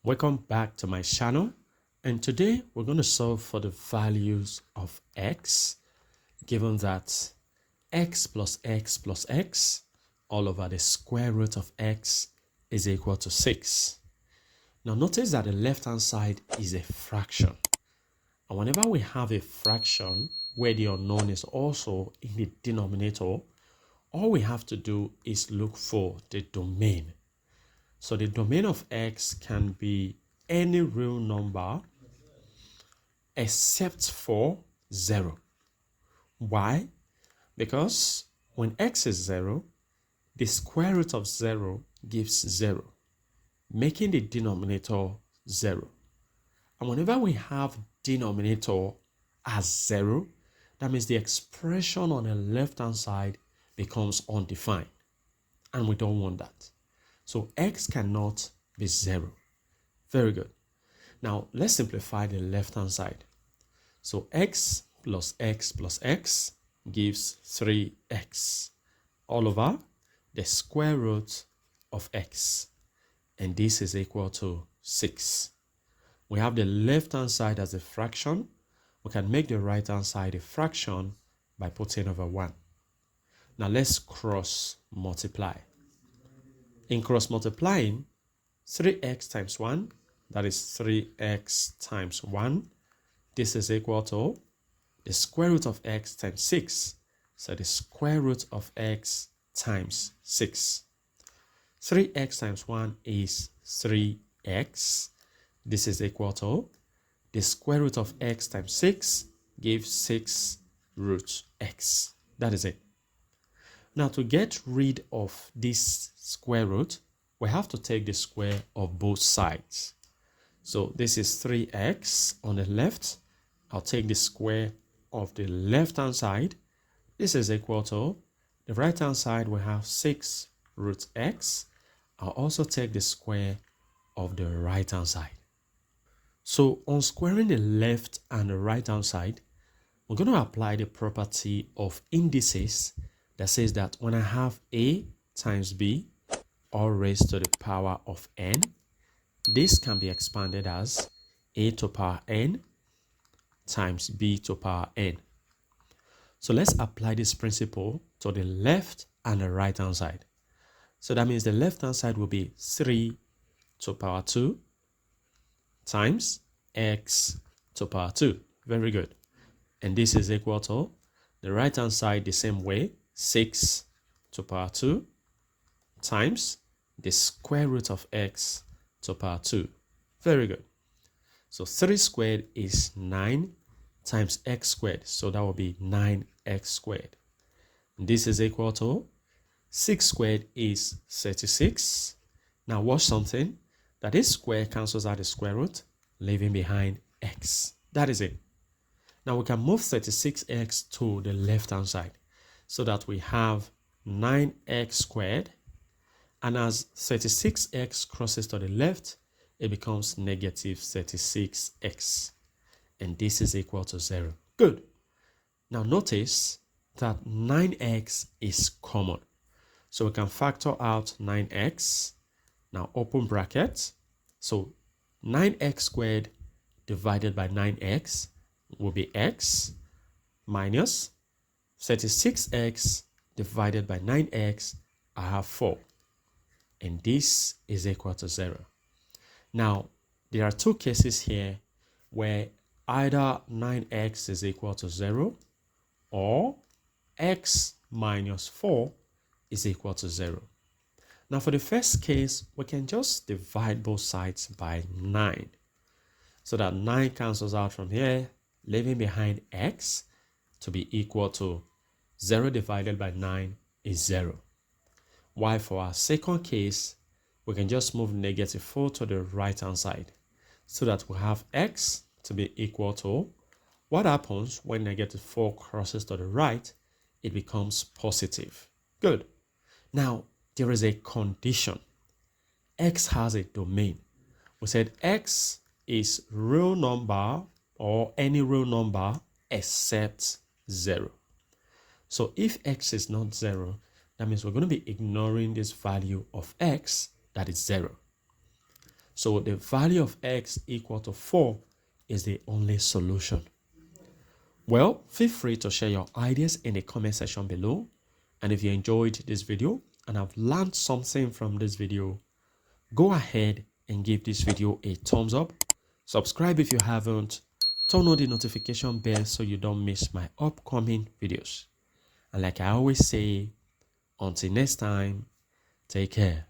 Welcome back to my channel, and today we're going to solve for the values of x, given that x plus x plus x all over the square root of x is equal to 6. Now notice that the left hand side is a fraction, and whenever we have a fraction where the unknown is also in the denominator, all we have to do is look for the domain. So the domain of x can be any real number except for 0. Why? Because when x is 0, the square root of 0 gives 0, making the denominator 0. And whenever we have denominator as 0, that means the expression on the left-hand side becomes undefined. And we don't want that. So x cannot be 0. Very good. Now let's simplify the left-hand side. So x plus x plus x gives 3x all over the square root of x. And this is equal to 6. We have the left-hand side as a fraction. We can make the right-hand side a fraction by putting over 1. Now let's cross multiply. In cross multiplying, 3x times 1, that is 3x times 1. This is equal to the square root of x times 6. So the square root of x times 6. 3x times 1 is 3x. This is equal to the square root of x times 6 gives 6 root x. That is it. Now to get rid of this square root, we have to take the square of both sides. So this is 3x on the left. I'll take the square of the left-hand side. This is equal to the right-hand side. We have 6 root x. I'll also take the square of the right-hand side. So on squaring the left and the right-hand side, we're going to apply the property of indices that says that when I have a times b all raised to the power of n, this can be expanded as a to power n times b to power n. So let's apply this principle to the left and the right hand side. So that means the left hand side will be 3 to power 2 times x to power 2. Very good. And this is equal to the right hand side the same way, 6 to power 2 times the square root of x to power 2. Very good. So 3 squared is 9 times x squared. So that will be 9x squared. And this is equal to 6 squared is 36. Now watch something. That this square cancels out the square root, leaving behind x. That is it. Now we can move 36x to the left hand side, so that we have 9x squared, and as 36x crosses to the left, it becomes negative 36x, and this is equal to 0. Good. Now notice that 9x is common, so we can factor out 9x. Now open bracket, so 9x squared divided by 9x will be x minus 36x divided by 9x, I have 4. And this is equal to 0. Now, there are two cases here where either 9x is equal to 0 or x minus 4 is equal to 0. Now, for the first case, we can just divide both sides by 9. So that 9 cancels out from here, leaving behind x to be equal to 0 divided by 9 is 0. While for our second case, we can just move negative 4 to the right hand side, so that we have x to be equal to what happens when negative 4 crosses to the right, it becomes positive. Good. Now, there is a condition. X has a domain. We said x is real number or any real number except 0. So if x is not 0, that means we're going to be ignoring this value of x that is 0. So the value of x equal to 4 is the only solution. Well, feel free to share your ideas in the comment section below. And if you enjoyed this video and have learned something from this video, go ahead and give this video a thumbs up. Subscribe if you haven't. Turn on the notification bell so you don't miss my upcoming videos. And like I always say, until next time, take care.